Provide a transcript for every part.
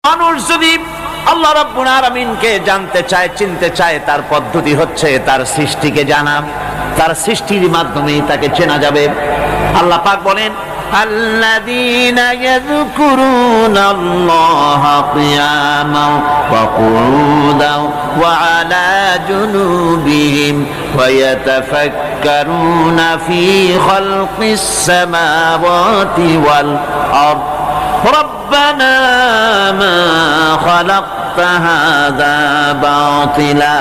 মানুষ যদি আল্লাহ রাব্বুল আলামিনকে জানতে চায়, চিনতে চায়, তার পদ্ধতি হচ্ছে তার সৃষ্টিকে জানা। তার সৃষ্টির মাধ্যমেই তাকে চেনা যাবে। আল্লাহ পাক বলেন, আল্লাযীনা ইয়াযকুরুনাল্লাহা কিয়ামান ওয়া কুউদান ওয়া আলা জুনুবিহিম ওয়া ইয়াতাফাক্কারুনা ফী খালকিস সামাওয়াতি ওয়াল আরদ ربنا ما خلقت هذا باطلا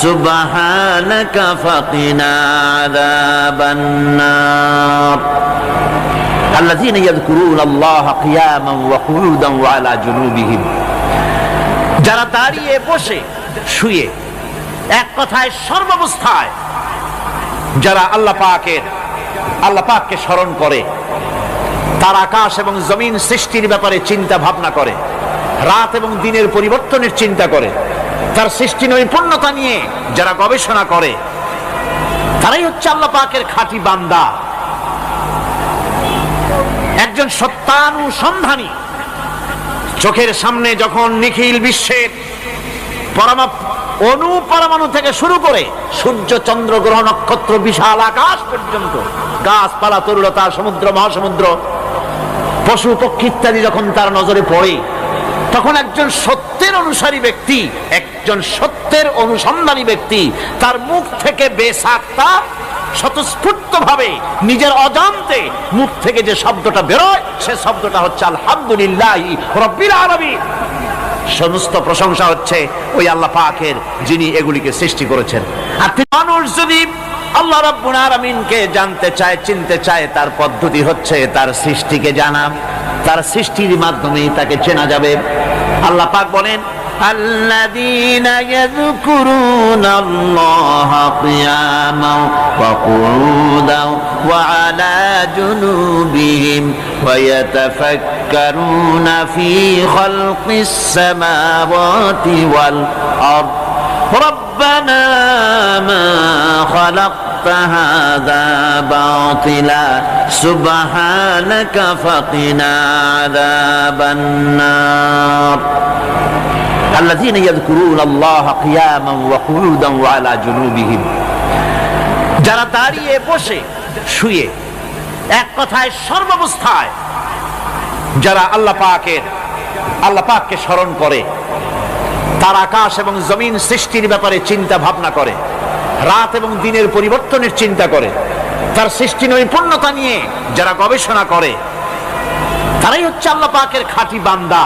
سبحانك فقنا عذاب النار الذين يذكرون الله قياما وقعودا وعلى جنوبهم যারা দাঁড়িয়ে বসে শুয়ে এক কথায় সর্বাবস্থায় যারা আল্লাহ পাককে স্মরণ করে, তার আকাশ এবং জমিন সৃষ্টির ব্যাপারে চিন্তা ভাবনা করে, রাত এবং দিনের পরিবর্তনের চিন্তা করে, তার সৃষ্টি নৈপুণ্যতা নিয়ে যারা গবেষণা করে, তারাই হচ্ছে আল্লাহ পাকের খাঁটি বান্দা। একজন সত্যানুসন্ধানী চোখের সামনে যখন নিখিল বিশ্বের পরমাণু থেকে শুরু করে সূর্য, চন্দ্র, গ্রহ, নক্ষত্র, বিশাল আকাশ পর্যন্ত, গাছপালা, তরুলতা, সমুদ্র, মহাসমুদ্র, পশু পক্ষী ইত্যাদি যখন তার নজরে পড়ে, তখন একজন সত্যের অনুসারী ব্যক্তি, একজন সত্যের অনুসন্ধানী ব্যক্তি, তার মুখ থেকে বেসাক্তা স্বতঃস্ফূর্ত ভাবে নিজের অজান্তে মুখ থেকে যে শব্দটা বেরোয়, সে শব্দটা হচ্ছে আলহামদুলিল্লাহি রাব্বিল আলামিন। সমস্ত প্রশংসা হচ্ছে ওই আল্লাহ পাকের, যিনি এগুলিকে সৃষ্টি করেছেন। আর মানুষ যদি আল্লাহ রাব্বুল আলামিনকে জানতে চায়, চিনতে চায়, তার পদ্ধতি হচ্ছে তার সৃষ্টিকে জানা। তার সৃষ্টির মাধ্যমেই তাকে চেনা যাবে। আল্লাহ পাক বলেন, আল্লাযীনা ইয়াযকুরুনাল্লাহা কিয়ামান ওয়া কুউদান ওয়া আলা জুনুবিহিম ওয়া ইয়াতাফাক্কারুনা ফী খালকিস সামাওয়াতি ওয়াল আরদ ربنا ما خلقت هذا باطلا سبحانك فقنا عذاب النار الذين يذكرون الله قياما وقعودا وعلى جنوبهم যারা দাঁড়িয়ে বসে শুয়ে এক কথায় সর্বাবস্থায় যারা আল্লাহ পাককে স্মরণ করে, তার আকাশ এবং জমিন সৃষ্টির ব্যাপারে চিন্তা ভাবনা করে, রাত এবং দিনের পরিবর্তনের চিন্তা করে, তার সৃষ্টি নৈপুণ্যতা নিয়ে যারা গবেষণা করে, তারাই হচ্ছে আল্লাহ পাকের খাঁটি বান্দা।